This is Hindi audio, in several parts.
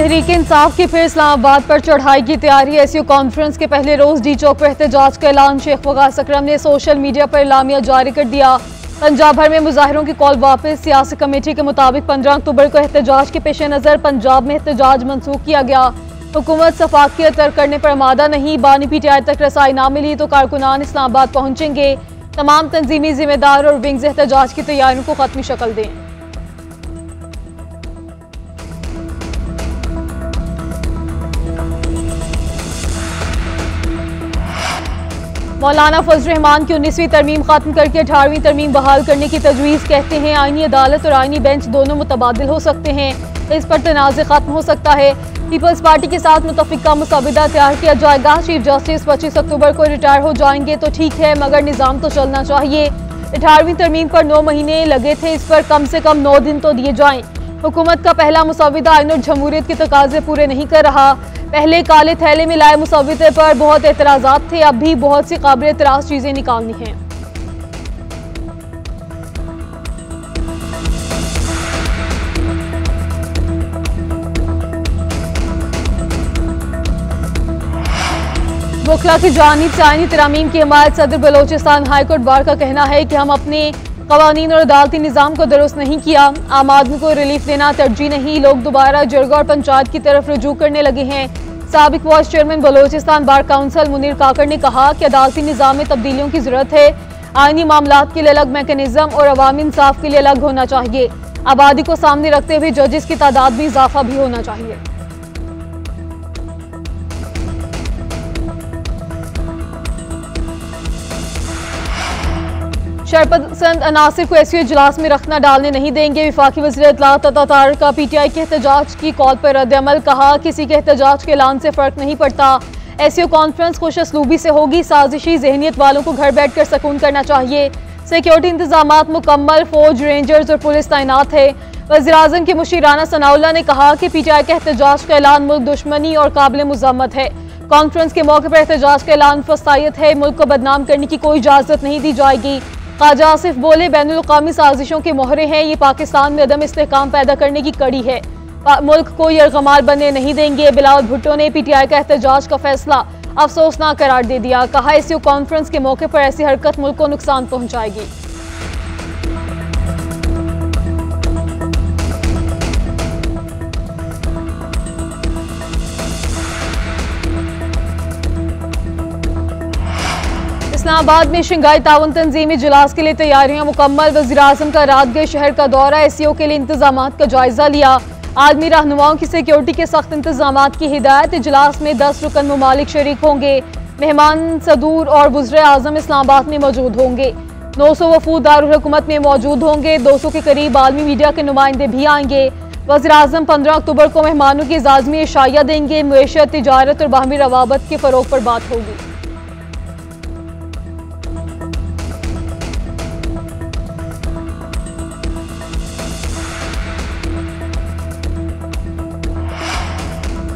तहरीक इंसाफ की फिर इस्लामाबाद पर चढ़ाई की तैयारी। एसयू कॉन्फ्रेंस के पहले रोज डी चौक पर एहतजाज का ऐलान। शेख वकास अकरम ने सोशल मीडिया पर इलामिया जारी कर दिया। पंजाब भर में मुजाहिरों की कॉल वापस। सियासी कमेटी के मुताबिक 15 अक्टूबर को एहतजाज के पेश नज़र पंजाब में एहतजाज मनसूख किया गया। हुकूमत सफाकियत तर्क करने पर आमादा नहीं। बानी पीटीआई तक रसाई ना मिली तो कारकुनान इस्लामाबाद पहुंचेंगे। तमाम तंजीमी जिम्मेदार और विंग्स एहतजाज की तैयारियों को खत्मी शक्ल दें। मौलाना फजल रहमान की 19वीं तरमीम खत्म करके 18वीं तरमीम बहाल करने की तजवीज़। कहते हैं आईनी अदालत और आईनी बेंच दोनों मुतबादिल हो सकते हैं, इस पर तनाज़ खत्म हो सकता है। पीपल्स पार्टी के साथ मुतफ़िका मुसाविदा तैयार किया जाएगा। चीफ जस्टिस 25 अक्टूबर को रिटायर हो जाएंगे तो ठीक है, मगर निज़ाम तो चलना चाहिए। 18वीं तरमीम पर 9 महीने लगे थे, इस पर कम से कम 9 दिन तो दिए जाएं। हुकूमत का पहला मुसाविदा आईन और जमहूरियत के तकाजे पूरे नहीं कर रहा। पहले काले थैले में लाए मुसाविदे पर बहुत एतराज़ात थे, अब भी बहुत सी काबिल एतराज़ चीज़ें निकालनी हैं। वकला की जानिब से आईनी तरामीम की हिमायत। सदर बलोचिस्तान हाईकोर्ट बार का कहना है कि हम अपने कवानीन और अदालती निज़ाम को दुरुस्त नहीं किया। आम आदमी को रिलीफ देना तरजीह नहीं, लोग दोबारा जरगा और पंचायत की तरफ रुजू करने लगे हैं। साबिक vice chairman Balochistan bar council Munir Kakar ने कहा कि अदालती निज़ाम में तब्दीलियों की जरूरत है। आईनी मामलात के लिए अलग मैकेनिज्म और अवामी इंसाफ के लिए अलग होना चाहिए। आबादी को सामने रखते हुए जजेस की तादाद में इजाफा भी होना चाहिए। शरपसंद अनासिर को एसयू इजलास में रखना डालने नहीं देंगे। वफाकी वज़ीर इत्तलात अता का पीटीआई के एहतजाज की कॉल पर रद्द-ए-अमल। कहा किसी के एहतजाज के ऐलान से फर्क नहीं पड़ता। एसयू कॉन्फ्रेंस खुश असलूबी से होगी। साजिशी जहनियत वालों को घर बैठ कर सकून करना चाहिए। सिक्योरिटी इंतजामात मुकम्मल, फौज, रेंजर्स और पुलिस तैनात है। वज़ीर आज़म के मुशीर राना सनाउल्लाह ने कहा कि पीटीआई के एहतजाज का ऐलान मुल्क दुश्मनी और काबिल मुज़म्मत है। कॉन्फ्रेंस के मौके पर एहतजाज का ऐलान फसायत है। मुल्क को बदनाम करने की कोई इजाज़त नहीं दी जाएगी। ख्वाजा आसिफ बोले बैनुल-अक़वामी साजिशों के मोहरे हैं, ये पाकिस्तान में अदम इस्तेहकाम पैदा करने की कड़ी है। मुल्क को यरगमाल बनने नहीं देंगे। बिलावल भुट्टो ने पीटीआई का एहतजाज का फैसला अफसोसनाक करार दे दिया। कहा एसयू कॉन्फ्रेंस के मौके पर ऐसी हरकत मुल्क को नुकसान पहुंचाएगी। इस्लामाबाद में शंघाई ताउन तंजीम इजलास के लिए तैयारियां मुकम्मल। वज़ीर आज़म का रात गए शहर का दौरा। एसयू के लिए इंतजामात का जायजा लिया। आदमी रहनुमाओं की सिक्योरिटी के सख्त इंतजामात की हिदायत। इजलास में 10 रुकन ममालिक शरीक होंगे। मेहमान सदूर और वज़ीर आज़म इस्लामाबाद में मौजूद होंगे। 900 वफूद दारुल हुकूमत में मौजूद होंगे। 200 के करीब आलमी मीडिया के नुमाइंदे भी आएंगे। वज़ीर आज़म 15 अक्टूबर को मेहमानों की इजाज़मी इशाया देंगे। मईशत, तिजारत और बाहमी रवाबत के फ़रोग पर बात होगी।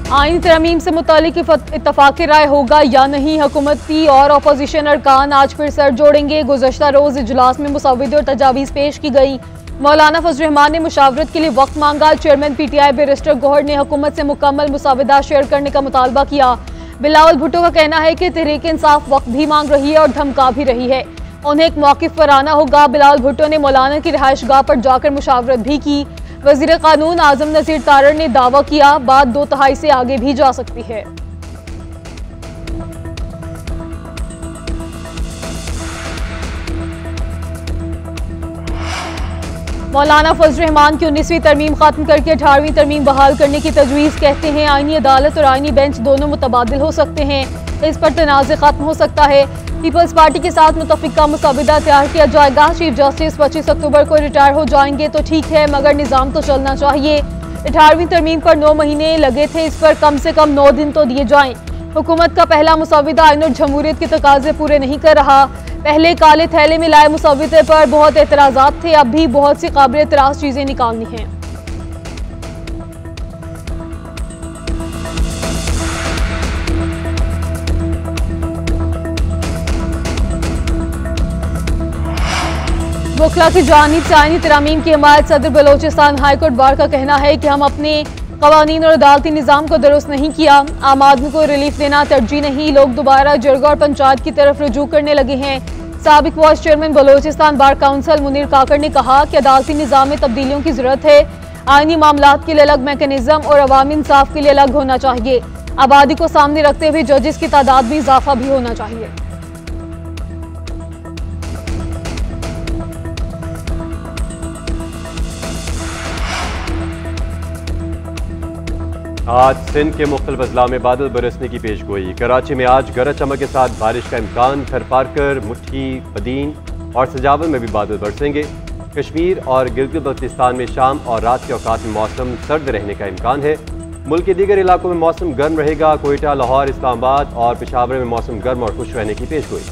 आईनी तरमीम से मुतालिक इत्तफाक़ राय होगा या नहीं। हुकूमती और अपोजिशन अरकान आज फिर सर जोड़ेंगे। गुज़श्ता रोज़ इजलास में मुसाविदे और तजावीज़ पेश की गई। मौलाना फजल रहमान ने मुशावरत के लिए वक्त मांगा। चेयरमैन पीटीआई बैरिस्टर गौहर ने हुकूमत से मुकम्मल मुसाविदा शेयर करने का मुतालबा किया। बिलावल भुट्टो का कहना है कि तहरीक इंसाफ वक्त भी मांग रही है और धमका भी रही है, उन्हें एक मौक़िफ़ पर आना होगा। बिलावल भुट्टो ने मौलाना की रिहाइशगाह पर जाकर मुशावरत भी की। वज़ीर कानून आज़म नज़ीर तारड़ ने दावा किया बात 2 तिहाई से आगे भी जा सकती है। मौलाना फजल रहमान की 19वीं तरमीम खत्म करके 18वीं तरमीम बहाल करने की तजवीज़। कहते हैं आईनी अदालत और आईनी बेंच दोनों मुतबादिल हो सकते हैं, इस पर तनाज़ खत्म हो सकता है। पीपल्स पार्टी के साथ मुतफ़िका मुसाविदा तैयार किया जाएगा। चीफ जस्टिस 25 अक्टूबर को रिटायर हो जाएंगे तो ठीक है, मगर निज़ाम तो चलना चाहिए। 18वीं तरमीम पर 9 महीने लगे थे, इस पर कम से कम 9 दिन तो दिए जाएं। हुकूमत का पहला मुसाविदा आईन और जमहूरियत के तकाजे पूरे नहीं कर रहा। पहले काले थैले में लाए मुसाविदे पर बहुत एतराज़ात थे, अब भी बहुत सी काबिल एतराज़ चीज़ें निकालनी हैं। वकला की जानिब से आईनी तरामीम की हिमायत। सदर बलोचिस्तान हाईकोर्ट बार का कहना है कि हम अपने कवानीन और अदालती निज़ाम को दुरुस्त नहीं किया। आम आदमी को रिलीफ देना तरजीह नहीं, लोग दोबारा जरगा और पंचायत की तरफ रुजू करने लगे हैं। साबिक vice chairman Balochistan bar council Munir Kakar ने कहा कि अदालती निज़ाम में तब्दीलियों की जरूरत है। आईनी मामलात के लिए अलग मैकेनिज्म और अवामी इंसाफ के लिए अलग होना चाहिए। आबादी को सामने रखते हुए जजेस की तादाद में इजाफा भी होना चाहिए। आज सिंध के मुख्तलिफ अजला में बादल बरसने की पेशगोई। कराची में आज गरज चमक के साथ बारिश का इम्कान। खर पारकर, मुट्ठी, बदीन और सजावल में भी बादल बरसेंगे। कश्मीर और गिलगित बल्तिस्तान में शाम और रात के औकात में मौसम सर्द रहने का इम्कान है। मुल्क के दीगर इलाकों में मौसम गर्म रहेगा। कोयटा, लाहौर, इस्लामाबाद और पेशावर में मौसम गर्म और खुश रहने की पेशगोई।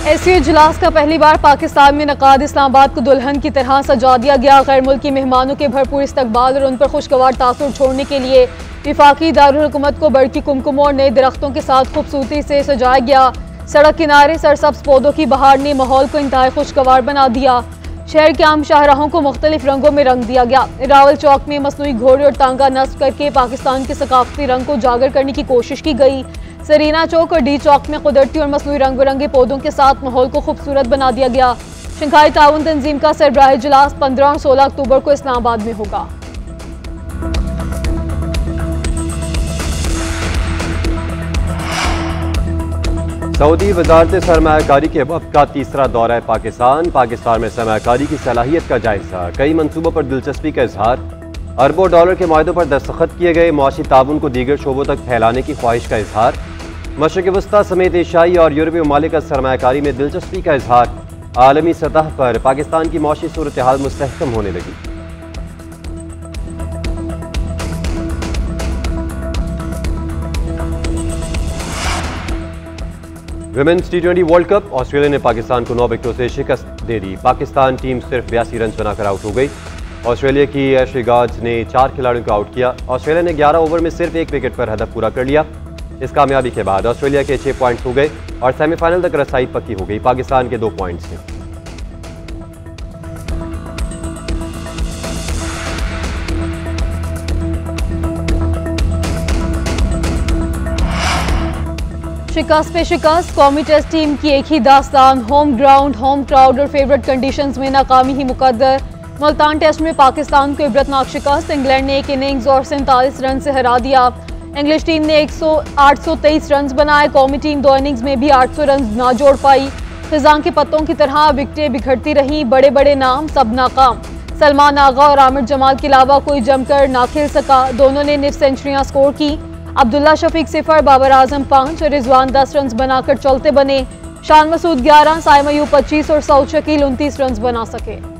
एसयू इजलास का पहली बार पाकिस्तान में नकाद इस्लामाबाद को दुल्हन की तरह सजा दिया गया। गैर मुल्की मेहमानों के भरपूर इस्तकबाल और उन पर खुशगवार तासुर छोड़ने के लिए विफाकी दारुल हुकूमत को बड़की कुमकुम और नए दरख्तों के साथ खूबसूरती से सजाया गया। सड़क किनारे सरसब्ज पौधों की बहार ने माहौल को इंतहाई खुशगवार बना दिया। शहर के आम शाहराहों को मुख्तलिफ रंगों में रंग दिया गया। रावल चौक में मसनूई घोड़े और तांगा नस्ब करके पाकिस्तान के सकाफती रंग को उजागर करने की कोशिश की गई। सरीना चौक और डी चौक में कुदरती और मसनूई रंग बिरंगे पौधों के साथ माहौल को खूबसूरत बना दिया गया। शंघाई ताउन तंजीम का सरबराह इजलास 15 और 16 अक्टूबर को इस्लामाबाद में होगा। सऊदी वजारत सरमायाकारी के वफ़द का तीसरा दौरा है पाकिस्तान। पाकिस्तान में सरमायाकारी की सलाहियत का जायजा, कई मनसूबों पर दिलचस्पी का इजहार, अरबों डॉलर के माहिदों पर दस्तखत किए गए, मुआशी ताउन को दीगर शोबों तक फैलाने की ख्वाहिश का इजहार, मशरिक़ वस्ता समेत एशियाई और यूरोपीय ममालिक का सरमायाकारी में दिलचस्पी का इजहार। आलमी सतह पर पाकिस्तान की मौशी सूरत हाल मुस्तहकम होने लगी। Women's T20 world cup, Australia ने पाकिस्तान को 9 विकेटों से शिकस्त दे दी। पाकिस्तान टीम सिर्फ 82 रन बनाकर आउट हो गई। ऑस्ट्रेलिया की एशली गार्ड्स ने 4 खिलाड़ियों को आउट किया। ऑस्ट्रेलिया ने 11 ओवर में सिर्फ 1 विकेट पर हदफ पूरा कर लिया। इस कामयाबी के बाद ऑस्ट्रेलिया के 6 पॉइंट्स हो गए और सेमीफाइनल तक रसाई पक्की हो गई। पाकिस्तान के 2 पॉइंट्स हैं। शिकस्त पे शिकस्त, कौमी टेस्ट टीम की एक ही दास्तान। होम ग्राउंड, होम क्राउड और फेवरेट कंडीशंस में नाकामी ही मुकद्दर। मुल्तान टेस्ट में पाकिस्तान को इबरतनाक शिकस्त। इंग्लैंड ने एक इनिंग्स और 47 रन से हरा दिया। इंग्लिश टीम ने 823 रन बनाए। कौमी टीम 2 इनिंग्स में भी 800 रन ना जोड़ पाई। खिजां के पत्तों की तरह विकेटें बिखरती रही। बड़े बड़े नाम सब नाकाम। सलमान आगा और आमिर जमाल के अलावा कोई जमकर ना खेल सका। दोनों ने निफ सेंचुरियां स्कोर की। अब्दुल्ला शफीक 0, बाबर आजम 5 और रिजवान 10 रन बनाकर चलते बने। शान मसूद 11, साइम अयूब 25 और सऊद शकील 29 रन बना सके।